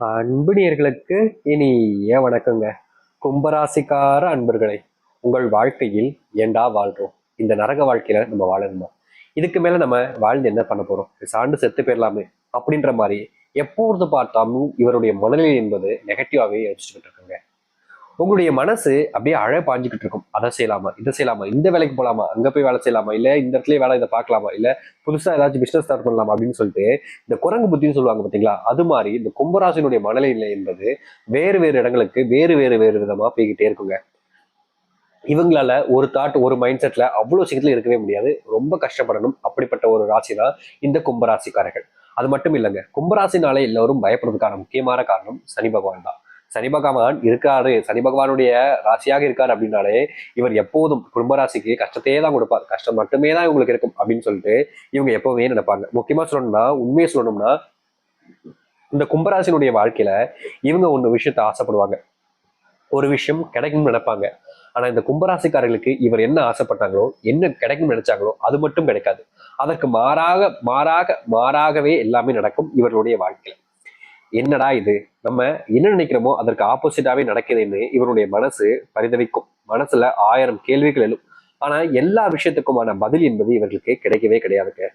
அன்பு நேயர்களுக்கு இனிய வணக்கங்க. கும்பராசிக்கார அன்பர்களே, உங்கள் வாழ்க்கையில் ஏண்டா வாழ்றோம்? இந்த நரக வாழ்க்கையில நம்ம வாழணுமா? இதுக்கு மேல நம்ம வாழ்ந்து என்ன பண்ண போறோம்? சாண்டு செத்து போயிடலாமே அப்படின்ற மாதிரி எப்பொழுது பார்த்தாலும் இவருடைய மனநிலை என்பது நெகட்டிவாவே யோசிச்சுக்கிட்டு இருக்குங்க. உங்களுடைய மனசு அப்படியே அழ பாஞ்சுக்கிட்டு இருக்கும். அதை செய்யலாமா, இதை செய்யலாமா, இந்த வேலைக்கு போலாமா, அங்க போய் வேலை செய்யலாமா, இல்ல இந்த இடத்துல வேலை இதை பார்க்கலாமா, இல்ல புதுசா ஏதாச்சும் பிசினஸ் ஸ்டார்ட் பண்ணலாமா அப்படின்னு சொல்லிட்டு இந்த குரங்கு புத்தின்னு சொல்லுவாங்க பாத்தீங்களா, அது மாதிரி இந்த கும்பராசினுடைய மனநிலை என்பது வேறு வேறு இடங்களுக்கு வேறு வேறு வேறு விதமா போய்கிட்டே இருக்குங்க. இவங்களால ஒரு தாட் ஒரு மைண்ட் செட்ல அவ்வளவு சீக்கிரத்துல இருக்கவே முடியாது. ரொம்ப கஷ்டப்படணும். அப்படிப்பட்ட ஒரு ராசி தான் இந்த கும்பராசிக்காரர்கள். அது மட்டும் இல்லைங்க, கும்பராசினாலே எல்லாரும் பயப்படுறதுக்கான முக்கியமான காரணம் சனி பகவான் தான். சனி பகவான் இருக்காரு, சனி பகவானுடைய ராசியாக இருக்காரு அப்படின்னாலே இவர் எப்போதும் கும்பராசிக்கு கஷ்டத்தையே தான் கொடுப்பார். கஷ்டம் மட்டுமே தான் இவங்களுக்கு இருக்கும் அப்படின்னு சொல்லிட்டு இவங்க எப்பவுமே நினைப்பாங்க. முக்கியமா சொல்லணும்னா, உண்மையை சொல்லணும்னா, இந்த கும்பராசினுடைய வாழ்க்கையில இவங்க ஒண்ணு விஷயத்த ஆசைப்படுவாங்க. ஒரு விஷயம் கிடைக்கும்னு நினைப்பாங்க. ஆனா இந்த கும்பராசிக்காரர்களுக்கு இவர் என்ன ஆசைப்பட்டாங்களோ, என்ன கிடைக்கும்னு நினைச்சாங்களோ அது மட்டும் கிடைக்காது. அதற்கு மாறாக மாறாக மாறாகவே எல்லாமே நடக்கும் இவர்களுடைய வாழ்க்கையில. என்னடா இது, நம்ம என்ன நினைக்கிறோமோ அதற்கு ஆப்போசிட்டாவே நடக்குதுன்னு இவருடைய மனசு பரிதவிக்கும். மனசுல 1000 கேள்விகள் எழும். ஆனா எல்லா விஷயத்துக்குமான பதில் என்பது இவர்களுக்கு கிடைக்கவே கிடையாதுங்க.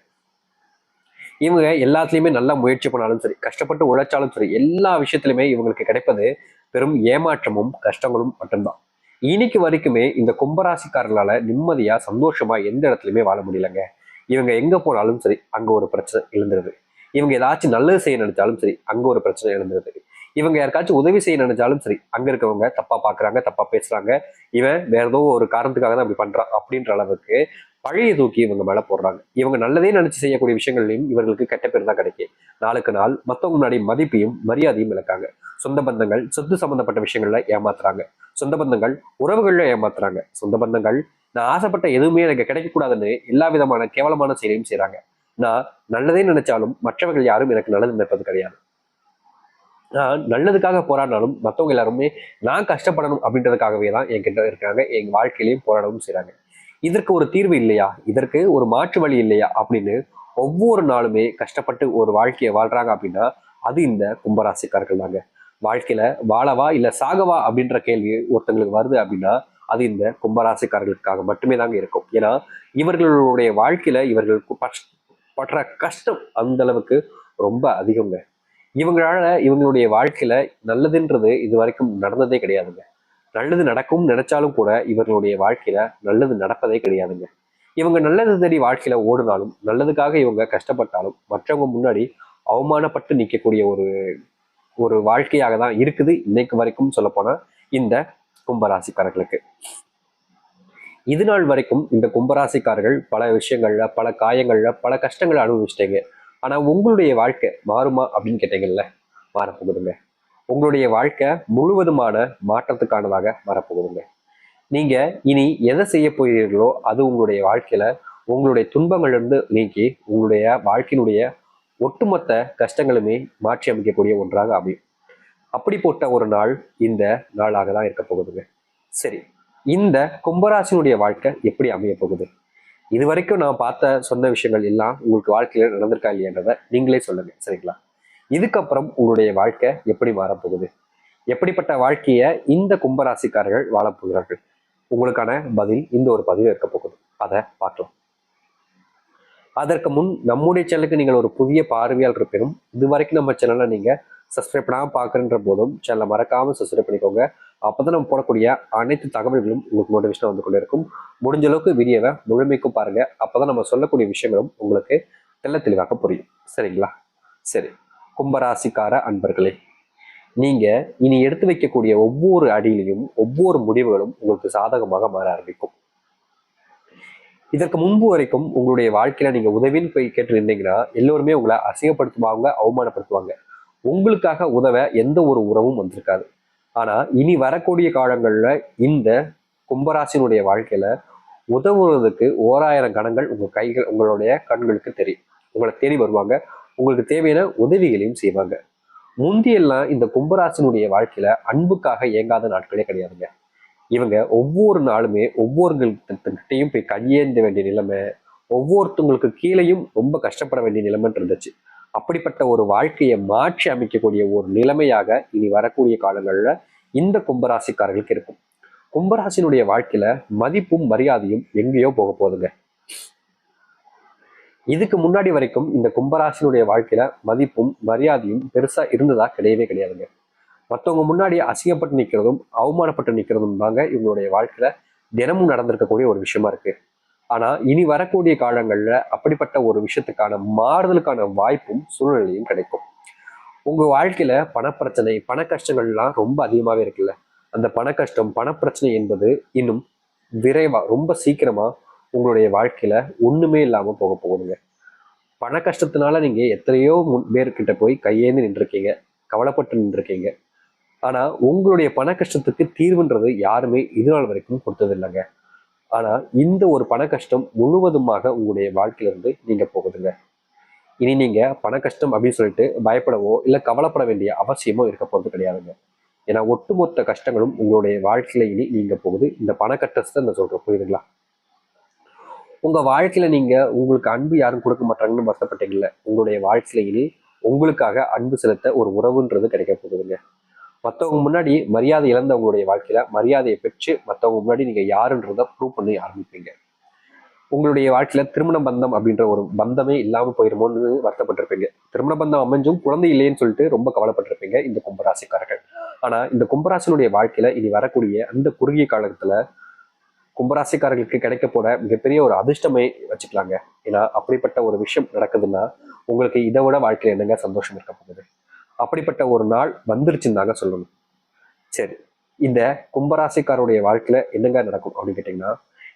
இவங்க எல்லாத்துலயுமே நல்லா முயற்சி பண்ணாலும் சரி, கஷ்டப்பட்டு உழைச்சாலும் சரி, எல்லா விஷயத்திலுமே இவங்களுக்கு கிடைப்பது பெரும் ஏமாற்றமும் கஷ்டங்களும் மட்டும்தான். இன்னைக்கு வரைக்குமே இந்த கும்பராசிக்காரர்களால நிம்மதியா சந்தோஷமா எந்த இடத்துலயுமே வாழ முடியலங்க. இவங்க எங்க போனாலும் சரி அங்க ஒரு பிரச்சனை எழுந்துருது. இவங்க ஏதாச்சும் நல்லது செய்ய நினைச்சாலும் சரி அங்க ஒரு பிரச்சனை எழுந்துருது. இவங்க யாருக்காச்சும் உதவி செய்ய நினைச்சாலும் சரி அங்க இருக்கவங்க தப்பா பாக்குறாங்க, தப்பா பேசுறாங்க. இவன் வேற ஏதோ ஒரு காரணத்துக்காக தான் அப்படி பண்றான் அப்படின்ற அளவுக்கு பழைய தூக்கி இவங்க மேல போடுறாங்க. இவங்க நல்லதே நினைச்சு செய்யக்கூடிய விஷயங்கள்லையும் இவர்களுக்கு கெட்ட பேர் தான் கிடைக்கும். நாளுக்கு நாள் மத்தவங்க முன்னாடி மதிப்பையும் மரியாதையும் இழக்காங்க. சொந்த பந்தங்கள் சொத்து சம்பந்தப்பட்ட விஷயங்கள்ல ஏமாத்துறாங்க. சொந்த பந்தங்கள் உறவுகள்ல ஏமாத்துறாங்க. சொந்த பந்தங்கள் நான் ஆசைப்பட்ட எதுவுமே எனக்கு கிடைக்கக்கூடாதுன்னு எல்லா விதமான கேவலமான செயலையும் செய்யறாங்க. நான் நல்லதே நினைச்சாலும் மற்றவர்கள் யாரும் எனக்கு நல்லது நினைப்பது கிடையாது. நான் நல்லதுக்காக போராடினாலும் மற்றவங்க எல்லாருமே நான் கஷ்டப்படணும் அப்படின்றதுக்காகவே தான் என்கிட்ட இருக்காங்க. எங்க வாழ்க்கையிலையும் போராடவும் செய்றாங்க. இதற்கு ஒரு தீர்வு இல்லையா, இதற்கு ஒரு மாற்று வழி இல்லையா அப்படின்னு ஒவ்வொரு நாளுமே கஷ்டப்பட்டு ஒரு வாழ்க்கையை வாழ்றாங்க அப்படின்னா அது இந்த கும்பராசிக்காரர்கள் தாங்க. வாழ்க்கையில வாழவா இல்ல சாகவா அப்படின்ற கேள்வி ஒருத்தங்களுக்கு வருது அப்படின்னா அது இந்த கும்பராசிக்காரர்களுக்காக மட்டுமே தாங்க இருக்கும். ஏன்னா இவர்களுடைய வாழ்க்கையில இவர்கள் படுற கஷ்டம் அந்த அளவுக்கு ரொம்ப அதிகங்க. இவங்களால இவங்களுடைய வாழ்க்கையில நல்லதுன்றது இது வரைக்கும் நடந்ததே கிடையாதுங்க. நல்லது நடக்கும் நினைச்சாலும் கூட இவர்களுடைய வாழ்க்கையில நல்லது நடப்பதே கிடையாதுங்க. இவங்க நல்லது தேடி வாழ்க்கையில ஓடினாலும் நல்லதுக்காக இவங்க கஷ்டப்பட்டாலும் மற்றவங்க முன்னாடி அவமானப்பட்டு நிற்கக்கூடிய ஒரு ஒரு வாழ்க்கையாக தான் இருக்குது இன்னைக்கு வரைக்கும் சொல்ல போனா இந்த கும்பராசிக்காரர்களுக்கு. இது நாள் வரைக்கும் இந்த கும்பராசிக்காரர்கள் பல விஷயங்கள்ல பல காயங்கள்ல பல கஷ்டங்களை அனுபவிச்சிட்டீங்க. ஆனா உங்களுடைய வாழ்க்கை மாறுமா அப்படின்னு கேட்டீங்கல்ல, மாறப்போகுதுங்க. உங்களுடைய வாழ்க்கை முழுவதுமான மாற்றத்துக்கானதாக வரப்போகுதுங்க. நீங்க இனி எதை செய்ய போகிறீர்களோ அது உங்களுடைய வாழ்க்கையில உங்களுடைய துன்பங்களிலிருந்து நீக்கி உங்களுடைய வாழ்க்கையினுடைய ஒட்டுமொத்த கஷ்டங்களுமே மாற்றி அமைக்கக்கூடிய ஒன்றாக அமையும். அப்படிப்பட்ட ஒரு நாள் இந்த நாளாக தான் இருக்க போகுதுங்க. சரி, இந்த கும்பராசினுடைய வாழ்க்கை எப்படி அமைய போகுது? இது வரைக்கும் நான் பார்த்த சொன்ன விஷயங்கள் எல்லாம் உங்களுக்கு வாழ்க்கையில நடந்திருக்கா இல்லையன்றதை நீங்களே சொல்லுங்க, சரிங்களா? இதுக்கப்புறம் உங்களுடைய வாழ்க்கை எப்படி மாறப்போகுது? எப்படிப்பட்ட வாழ்க்கைய இந்த கும்பராசிக்காரர்கள் வாழப்போகிறார்கள்? உங்களுக்கான பதில் இந்த ஒரு பதிவு இருக்க போகுது. அதை பார்க்கலாம். அதற்கு முன் நம்முடைய சேனலுக்கு நீங்கள் ஒரு புதிய பார்வையாளர் இருப்பினும் இது வரைக்கும் நம்ம சேனலை நீங்க சப்ஸ்கிரைப் பண்ணாமல் பார்க்குற போதும் சேனலை மறக்காம சப்ஸ்கிரைப் பண்ணிக்கோங்க. அப்போதான் நம்ம போடக்கூடிய அனைத்து தகவல்களும் உங்களுக்கு நோட்டிஃபிகேஷன் வந்து கொண்டே இருக்கும். முடிஞ்ச அளவுக்கு வீடியோவை முழுமைக்கும் பாருங்க. அப்போதான் நம்ம சொல்லக்கூடிய விஷயங்களும் உங்களுக்கு தெளிவாக புரியும், சரிங்களா? சரி, கும்பராசிக்கார அன்பர்களே, நீங்க இனி எடுத்து வைக்கக்கூடிய ஒவ்வொரு அடியிலையும் ஒவ்வொரு முடிவுகளும் உங்களுக்கு சாதகமாக மாற ஆரம்பிக்கும். இதற்கு முன்பு வரைக்கும் உங்களுடைய வாழ்க்கையில நீங்க உதவின்னு போய் கேட்டு இருந்தீங்கன்னா எல்லோருமே உங்களை அசிங்கப்படுத்துவாங்க, அவமானப்படுத்துவாங்க. உங்களுக்காக உதவ எந்த ஒரு உறவும் வந்திருக்காது. ஆனா இனி வரக்கூடிய காலங்கள்ல இந்த கும்பராசினுடைய வாழ்க்கையில உதவுவதற்கு 1000 கணங்கள் உங்க கைகள் உங்களுடைய கண்களுக்கு தெரியும். உங்களை தேடி வருவாங்க. உங்களுக்கு தேவையான உதவிகளையும் செய்வாங்க. முந்தியெல்லாம் இந்த கும்பராசினுடைய வாழ்க்கையில அன்புக்காக இயங்காத நாட்களே கிடையாதுங்க. இவங்க ஒவ்வொரு நாளுமே ஒவ்வொருத்தர்கிட்டையும் போய் கையேந்த வேண்டிய நிலைமை, ஒவ்வொருத்தவங்களுக்கு கீழேயும் ரொம்ப கஷ்டப்பட வேண்டிய நிலைமைன்னு இருந்துச்சு. அப்படிப்பட்ட ஒரு வாழ்க்கையை மாற்றி அமைக்கக்கூடிய ஒரு நிலைமையாக இனி வரக்கூடிய காலங்கள்ல இந்த கும்பராசிக்காரர்களுக்கு இருக்கும். கும்பராசினுடைய வாழ்க்கையில மதிப்பும் மரியாதையும் எங்கேயோ போக போகுதுங்க. இதுக்கு முன்னாடி வரைக்கும் இந்த கும்பராசினுடைய வாழ்க்கையில மதிப்பும் மரியாதையும் பெருசா இருந்ததா கிடையவே கிடையாதுங்க. மற்றவங்க முன்னாடி அசிங்கப்பட்டு நிற்கிறதும் அவமானப்பட்டு நிற்கிறதும் தாங்க இவங்களுடைய வாழ்க்கையில தினமும் நடந்திருக்கக்கூடிய ஒரு விஷயமா இருக்கு. ஆனா இனி வரக்கூடிய காலங்கள்ல அப்படிப்பட்ட ஒரு விஷயத்துக்கான மாறுதலுக்கான வாய்ப்பும் சூழ்நிலையும் கிடைக்கும். உங்க வாழ்க்கையில பணப்பிரச்சனை பண கஷ்டங்கள்லாம் ரொம்ப அதிகமாவே இருக்குல்ல, அந்த பண கஷ்டம் பணப்பிரச்சனை என்பது இன்னும் விரைவா ரொம்ப சீக்கிரமா உங்களுடைய வாழ்க்கையில ஒண்ணுமே இல்லாம போக போகுதுங்க. பண கஷ்டத்தினால நீங்க எத்தனையோ பேர்கிட்ட போய் கையேந்து நின்றுருக்கீங்க, கவலைப்பட்டு நின்றுருக்கீங்க. ஆனா உங்களுடைய பண கஷ்டத்துக்கு தீர்வுன்றது யாருமே இது நாள் வரைக்கும் கொடுத்தது இல்லைங்க. ஆனா இந்த ஒரு பண கஷ்டம் முழுவதுமாக உங்களுடைய வாழ்க்கையில இருந்து நீங்க போகுதுங்க. இனி நீங்க பண கஷ்டம் அப்படின்னு சொல்லிட்டு பயப்படவோ இல்ல கவலைப்பட வேண்டிய அவசியமோ இருக்க போறது கிடையாதுங்க. ஏன்னா ஒட்டுமொத்த கஷ்டங்களும் உங்களுடைய வாழ்க்கையில இனி நீங்க போகுது. இந்த பண கஷ்டத்தை நான் சொல்றேன், புரியுதுங்களா? உங்க வாழ்க்கையில நீங்க உங்களுக்கு அன்பு யாரும் கொடுக்க மாட்டாங்கன்னு வருத்தப்பட்டீங்கல்ல, உங்களுடைய வாழ்க்கையில இனி உங்களுக்காக அன்பு செலுத்த ஒரு உறவுன்றது கிடைக்க போகுதுங்க. மற்றவங்க முன்னாடி மரியாதை இழந்த உங்களுடைய வாழ்க்கையில மரியாதையை பெற்று மற்றவங்க முன்னாடி நீங்க யாருன்றத ப்ரூவ் பண்ணி ஆரம்பிப்பீங்க. உங்களுடைய வாழ்க்கையில திருமண பந்தம் அப்படின்ற ஒரு பந்தமே இல்லாம போயிருமோன்னு வருத்தப்பட்டிருப்பீங்க. திருமண பந்தம் அமைஞ்சும் குழந்தை இல்லைன்னு சொல்லிட்டு ரொம்ப கவலைப்பட்டிருப்பீங்க இந்த கும்பராசிக்காரர்கள். ஆனா இந்த கும்பராசினுடைய வாழ்க்கையில இனி வரக்கூடிய அந்த குறுகிய காலத்துல கும்பராசிக்காரர்களுக்கு கிடைக்க போற மிகப்பெரிய ஒரு அதிர்ஷ்டமே வச்சுக்கலாங்க. ஏன்னா அப்படிப்பட்ட ஒரு விஷயம் நடக்குதுன்னா உங்களுக்கு இதை விட வாழ்க்கையில என்னங்க சந்தோஷம் இருக்க போகுது? அப்படிப்பட்ட ஒரு நாள் வந்துருச்சுன்னு தாங்க சொல்லணும். சரி, இந்த கும்பராசிக்காருடைய வாழ்க்கையில என்னங்க நடக்கும் அப்படின்னு கேட்டீங்கன்னா,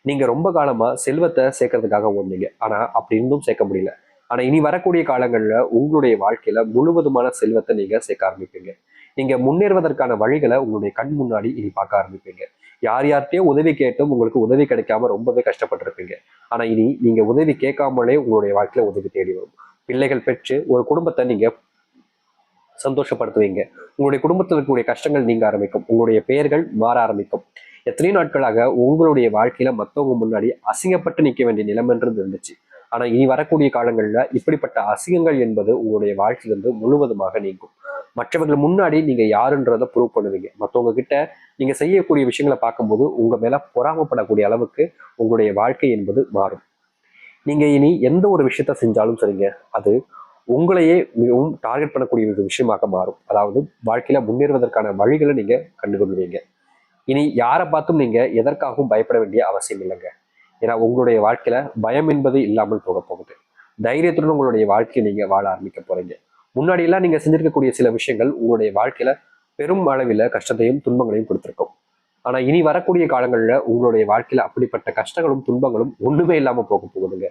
நீங்க ரொம்ப காலமா செல்வத்தை சேர்க்கறதுக்காக ஓடுனீங்க. ஆனா அப்படி இருந்தும் சேர்க்க முடியல. ஆனா இனி வரக்கூடிய காலங்கள்ல உங்களுடைய வாழ்க்கையில முழுவதுமான செல்வத்தை நீங்க சேர்க்க ஆரம்பிப்பீங்க. நீங்க முன்னேறுவதற்கான வழிகளை உங்களுடைய கண் முன்னாடி இனி பார்க்க ஆரம்பிப்பீங்க. யார் யார்கிட்டயோ உதவி கேட்டும் உங்களுக்கு உதவி கிடைக்காம ரொம்பவே கஷ்டப்பட்டிருப்பீங்க. ஆனா இனி நீங்க உதவி கேட்காமலே உங்களுடைய வாழ்க்கையில உதவி தேடி வரும். பிள்ளைகள் பெற்று ஒரு குடும்பத்தை நீங்க சந்தோஷப்படுத்துவீங்க. உங்களுடைய குடும்பத்தில் இருக்கக்கூடிய கஷ்டங்கள் நீங்க ஆரம்பிக்கும். உங்களுடைய பெயர்கள் மாற ஆரம்பிக்கும். எத்தனையோ நாட்களாக உங்களுடைய வாழ்க்கையில மற்றவங்க முன்னாடி அசிங்கப்பட்டு நிற்க வேண்டிய நிலைமைன்றது இருந்துச்சு. ஆனா இனி வரக்கூடிய காலங்கள்ல இப்படிப்பட்ட அசிங்கங்கள் என்பது உங்களுடைய வாழ்க்கையிலிருந்து முழுவதுமாக நீங்கும். மற்றவர்கள் முன்னாடி நீங்க யாருன்றதை ப்ரூவ் பண்ணுவீங்க. மற்றவங்க கிட்ட நீங்க செய்யக்கூடிய விஷயங்களை பார்க்கும்போது உங்க மேல பொறாமப்படக்கூடிய அளவுக்கு உங்களுடைய வாழ்க்கை என்பது மாறும். நீங்க இனி எந்த ஒரு விஷயத்த செஞ்சாலும் சரிங்க, அது உங்களையே மிகவும் டார்கெட் பண்ணக்கூடிய ஒரு விஷயமாக மாறும். அதாவது வாழ்க்கையில முன்னேறுவதற்கான வழிகளை நீங்க கண்டுகொள்வீங்க. இனி யாரை பார்த்தும் நீங்க எதற்காகவும் பயப்பட வேண்டிய அவசியம் இல்லைங்க. ஏன்னா உங்களுடைய வாழ்க்கையில பயம் என்பது இல்லாமல் போக போகுது. தைரியத்துடன் உங்களுடைய வாழ்க்கையை நீங்க வாழ ஆரம்பிக்க போறீங்க. முன்னாடி எல்லாம் நீங்க செஞ்சிருக்கக்கூடிய சில விஷயங்கள் உங்களுடைய வாழ்க்கையில பெரும் அளவில் கஷ்டத்தையும் துன்பங்களையும் கொடுத்திருக்கும். ஆனா இனி வரக்கூடிய காலங்கள்ல உங்களுடைய வாழ்க்கையில அப்படிப்பட்ட கஷ்டங்களும் துன்பங்களும் ஒண்ணுமே இல்லாம போக போகுதுங்க.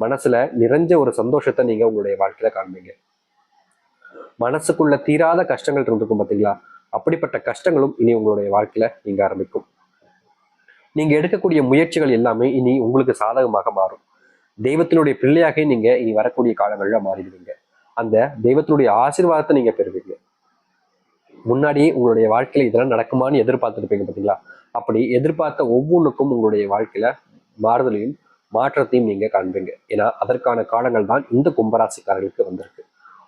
மனசுல நிறைஞ்ச ஒரு சந்தோஷத்தை நீங்க உங்களுடைய வாழ்க்கையில காண்பீங்க. மனசுக்குள்ள தீராத கஷ்டங்கள் இருந்திருக்கும் பாத்தீங்களா, அப்படிப்பட்ட கஷ்டங்களும் இனி உங்களுடைய வாழ்க்கையில நீங்க ஆரம்பிக்கும். நீங்க எடுக்கக்கூடிய முயற்சிகள் எல்லாமே இனி உங்களுக்கு சாதகமாக மாறும். தெய்வத்தினுடைய பிள்ளையாக நீங்க இனி வரக்கூடிய காலங்கள்ல மாறிடுவீங்க. அந்த தெய்வத்தினுடைய ஆசீர்வாதத்தை நீங்க பெறுவீங்க. முன்னாடியே உங்களுடைய வாழ்க்கையில இதெல்லாம் நடக்குமான்னு எதிர்பார்த்துருப்பீங்க பாத்தீங்களா, அப்படி எதிர்பார்த்த ஒவ்வொன்றுக்கும் உங்களுடைய வாழ்க்கையில மாறுதலையும் மாற்றத்தையும் நீங்க காண்பீங்க. ஏன்னா அதற்கான காலங்கள் தான் இந்த கும்பராசிக்காரர்களுக்கு வந்திருக்கு.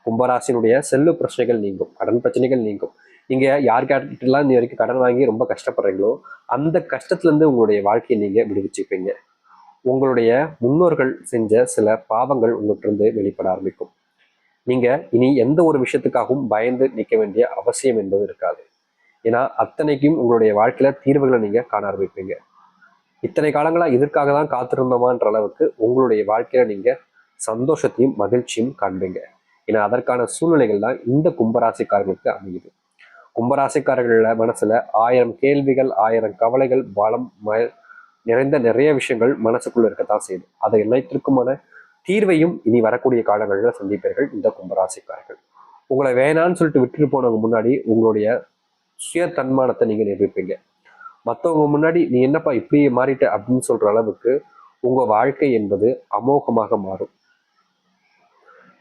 கும்பராசினுடைய செல்வ பிரச்சனைகள் நீங்கும், கடன் பிரச்சனைகள் நீங்கும். நீங்க யாருக்கிட்டலாம் நீ வரைக்கும் கடன் வாங்கி ரொம்ப கஷ்டப்படுறீங்களோ அந்த கஷ்டத்துல இருந்து உங்களுடைய வாழ்க்கையை நீங்க விடுவிச்சுப்பீங்க. உங்களுடைய முன்னோர்கள் செஞ்ச சில பாவங்கள் உங்கள்கிட்ட இருந்து வெளிப்பட ஆரம்பிக்கும். நீங்க இனி எந்த ஒரு விஷயத்துக்காகவும் பயந்து நிற்க வேண்டிய அவசியம் என்பது இருக்காது. ஏன்னா அத்தனைக்கும் உங்களுடைய வாழ்க்கையில தீர்வுகளை நீங்க காண ஆரம்பிப்பீங்க. இத்தனை காலங்களா இதற்காக தான் காத்திருந்தோமான்ற அளவுக்கு உங்களுடைய வாழ்க்கையில நீங்க சந்தோஷத்தையும் மகிழ்ச்சியும் காண்பீங்க. ஏன்னா அதற்கான சூழ்நிலைகள் தான் இந்த கும்பராசிக்காரர்களுக்கு அமையுது. கும்பராசிக்காரர்கள மனசுல 1000 கேள்விகள் 1000 கவலைகள் பலம் நிறைந்த நிறைய விஷயங்கள் மனசுக்குள்ள இருக்கத்தான் செய்யுது. அதை எல்லாத்திற்குமான தீர்வையும் இனி வரக்கூடிய காலங்களில் சந்திப்பீர்கள் இந்த கும்பராசிக்காரர்கள். உங்களை வேணான்னு சொல்லிட்டு விட்டுட்டு போனவங்க முன்னாடி உங்களுடைய சுய தன்மானத்தை நீங்க நிரூபிப்பீங்க. மற்றவங்க முன்னாடி நீ என்னப்பா இப்படி மாறிட்ட அப்படின்னு சொல்ற அளவுக்கு உங்க வாழ்க்கை என்பது அமோகமாக மாறும்.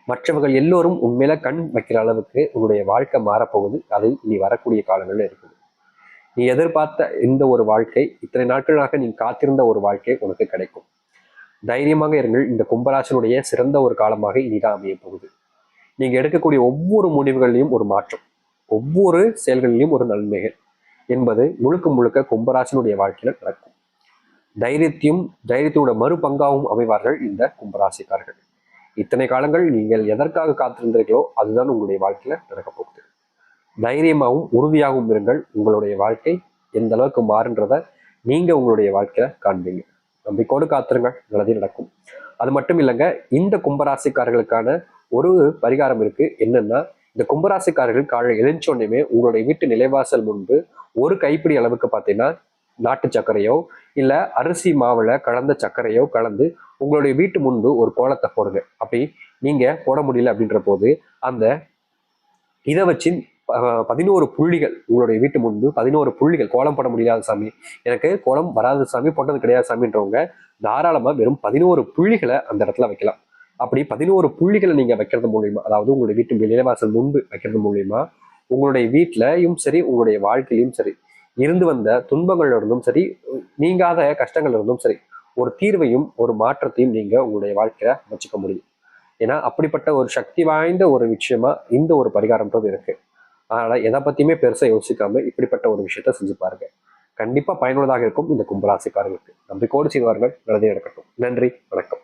மற்றவர்கள் எல்லோரும் உண்மையில கண் வைக்கிற அளவுக்கு உங்களுடைய வாழ்க்கை மாறப்போகுது. அது இனி வரக்கூடிய காலங்கள்ல இருக்குது. நீ எதிர்பார்த்த இந்த ஒரு வாழ்க்கை, இத்தனை நாட்களாக நீ காத்திருந்த ஒரு வாழ்க்கை உனக்கு கிடைக்கும். தைரியமாக இருங்கள். இந்த கும்பராசனுடைய சிறந்த ஒரு காலமாக இனிதான் அமைய போகுது. நீங்க எடுக்கக்கூடிய ஒவ்வொரு முடிவுகள்லையும் ஒரு மாற்றம், ஒவ்வொரு செயல்களிலும் ஒரு நன்மைகள் என்பது முழுக்க முழுக்க கும்பராசினுடைய வாழ்க்கையில நடக்கும். தைரியத்தோட மறுபங்காவும் அமைவார்கள் இந்த கும்பராசிக்காரர்கள். இத்தனை காலங்கள் நீங்கள் எதற்காக காத்திருந்தீர்களோ அதுதான் உங்களுடைய வாழ்க்கையில நடக்க போகுது. தைரியமாகவும் உறுதியாகவும் இருங்கள். உங்களுடைய வாழ்க்கை எந்த அளவுக்கு மாறுன்றத நீங்க உங்களுடைய வாழ்க்கையில காண்பீங்க. நம்பிக்கையோடு காத்திருங்கள், நல்லதே நடக்கும். அது மட்டும் இல்லைங்க, இந்த கும்பராசிக்காரர்களுக்கான ஒரு பரிகாரம் இருக்கு. என்னன்னா, இந்த கும்பராசிக்காரர்கள் காலை எழுந்தோடனே உங்களுடைய வீட்டு நிலைவாசல் முன்பு ஒரு கைப்பிடி அளவுக்கு பார்த்தீங்கன்னா நாட்டு சர்க்கரையோ இல்ல அரிசி மாவுல கலந்த சர்க்கரையோ கலந்து உங்களுடைய வீட்டு முன்பு ஒரு கோலத்தை போடுங்க. அப்படி நீங்க போட முடியல அப்படின்ற போது அந்த இதை வச்சு 11 புள்ளிகள் உங்களுடைய வீட்டு முன்பு 11 புள்ளிகள், கோலம் போட முடியாத சாமி, எனக்கு கோலம் வராத சாமி, போட்டது கிடையாது சாமின்றவங்க தாராளமா வெறும் 11 புள்ளிகளை அந்த இடத்துல வைக்கலாம். அப்படி 11 புள்ளிகளை நீங்க வைக்கிறது மூலியமா, அதாவது உங்களுடைய வீட்டு நிலைவாசல் முன்பு வைக்கிறது மூலியமா உங்களுடைய வீட்டிலையும் சரி உங்களுடைய வாழ்க்கையிலும் சரி இருந்து வந்த துன்பங்கள்ல இருந்தும் சரி நீங்காத கஷ்டங்கள்ல இருந்தும் சரி ஒரு தீர்வையும் ஒரு மாற்றத்தையும் நீங்க உங்களுடைய வாழ்க்கையில வச்சுக்க முடியும். ஏன்னா அப்படிப்பட்ட ஒரு சக்தி வாய்ந்த ஒரு விஷயமா இந்த ஒரு பரிகாரம்ன்றது இருக்கு. அதனால எதை பத்தியுமே பெருசா யோசிக்காம இப்படிப்பட்ட ஒரு விஷயத்த செஞ்சு பாருங்க. கண்டிப்பா பயனுள்ளதாக இருக்கும் இந்த கும்பராசிக்காரர்களுக்கு. நம்பிக்கையோடு செய்வார்கள், நல்லதே நடக்கட்டும். நன்றி, வணக்கம்.